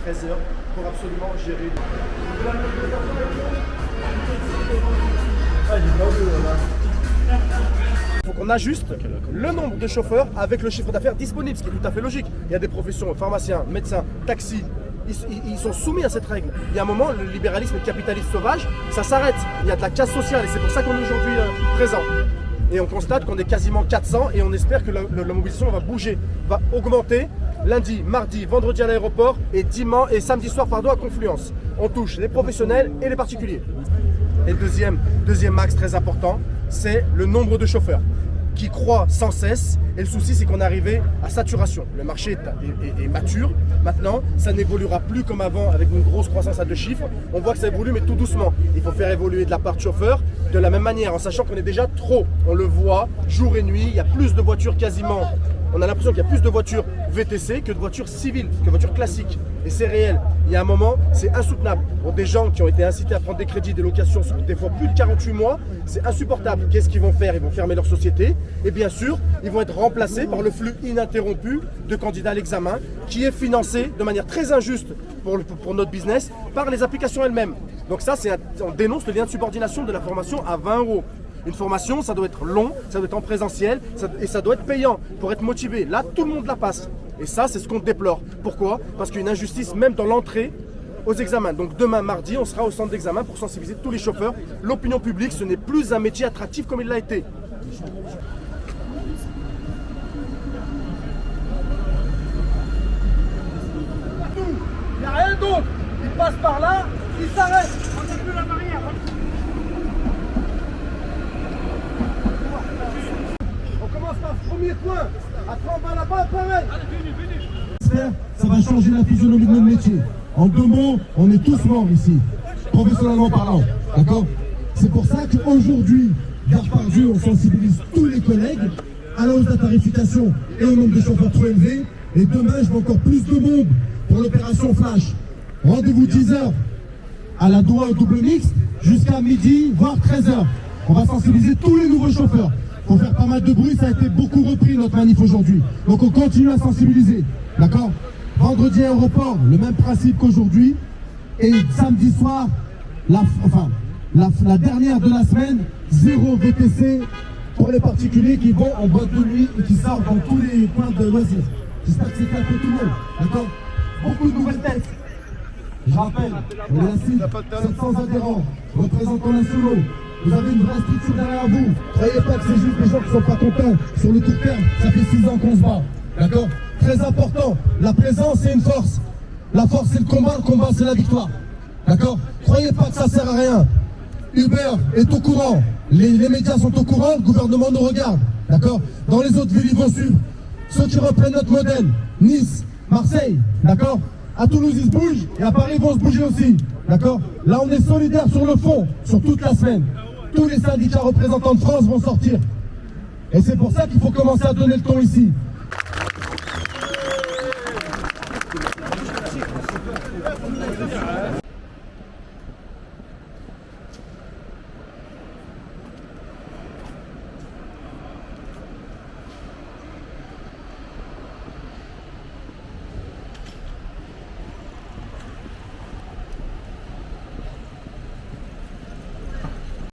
13h pour absolument gérer. Il faut qu'on ajuste le nombre de chauffeurs avec le chiffre d'affaires disponible, ce qui est tout à fait logique. Il y a des professions, pharmaciens, médecins, taxis, ils sont soumis à cette règle. Il y a un moment, le libéralisme et le capitalisme sauvage, ça s'arrête. Il y a de la casse sociale et c'est pour ça qu'on est aujourd'hui présent. Et on constate qu'on est quasiment 400 et on espère que la mobilisation va bouger, va augmenter lundi, mardi, vendredi à l'aéroport et dimanche et samedi soir à Confluence. On touche les professionnels et les particuliers. Et le deuxième axe très important, c'est le nombre de chauffeurs qui croît sans cesse. Et le souci, c'est qu'on est arrivé à saturation. Le marché est mature. Maintenant, ça n'évoluera plus comme avant avec une grosse croissance à 2 chiffres. On voit que ça évolue, mais tout doucement. Il faut faire évoluer de la part de chauffeurs de la même manière, en sachant qu'on est déjà trop. On le voit jour et nuit. Il y a plus de voitures quasiment. On a l'impression qu'il y a plus de voitures VTC que de voitures civiles, que de voitures classiques. Et c'est réel. Il y a un moment, c'est insoutenable. Pour des gens qui ont été incités à prendre des crédits, des locations sur des fois plus de 48 mois, c'est insupportable. Qu'est-ce qu'ils vont faire? Ils vont fermer leur société. Et bien sûr, ils vont être remplacés par le flux ininterrompu de candidats à l'examen, qui est financé de manière très injuste pour notre business par les applications elles-mêmes. Donc ça, on dénonce le lien de subordination de la formation à 20 €. Une formation, ça doit être long, ça doit être en présentiel et ça doit être payant pour être motivé. Là, tout le monde la passe. Et ça, c'est ce qu'on déplore. Pourquoi? Parce qu'il y a une injustice même dans l'entrée aux examens. Donc demain, mardi, on sera au centre d'examen pour sensibiliser tous les chauffeurs. L'opinion publique, ce n'est plus un métier attractif comme il l'a été. Il n'y a rien d'autre. Ils passent par là, ils s'arrêtent. On n'a plus la barrière. Premier point, après on va là-bas, pareil. Ça va changer la physionomie de notre métier. En 2 mots, on est tous morts ici, professionnellement parlant. D'accord? C'est pour ça qu'aujourd'hui, Gare par Dieu, on sensibilise tous les collègues à la hausse de la tarification et au nombre de chauffeurs trop élevé. Et demain, je veux encore plus de monde pour l'opération Flash. Rendez-vous 10h à la Doha au double mixte jusqu'à midi, voire 13h. On va sensibiliser tous les nouveaux chauffeurs. Pour faire pas mal de bruit, ça a été beaucoup repris notre manif aujourd'hui. Donc on continue à sensibiliser, d'accord? Vendredi aéroport, le même principe qu'aujourd'hui. Et samedi soir, la dernière de la semaine, 0 VTC pour les particuliers qui vont en boîte de nuit et qui sortent dans tous les points de loisirs. J'espère que c'est clair pour tout le monde, d'accord? Beaucoup de nouvelles têtes. Je rappelle, on est assis 700 adhérents, représentants nationaux. Vous avez une vraie structure derrière vous. Croyez pas que c'est juste des gens qui sont pas contents sur le court terme. Ça fait 6 ans qu'on se bat. D'accord? Très important. La présence, c'est une force. La force, c'est le combat c'est la victoire. D'accord? Croyez pas que ça sert à rien. Uber est au courant. Les médias sont au courant. Le gouvernement nous regarde. D'accord? Dans les autres villes, ils vont suivre. Ceux qui reprennent notre modèle. Nice, Marseille. D'accord? À Toulouse, ils se bougent. Et à Paris, ils vont se bouger aussi. D'accord? Là, on est solidaires sur le fond, sur toute la semaine. Tous les syndicats représentants de France vont sortir. Et c'est pour ça qu'il faut commencer à donner le ton ici.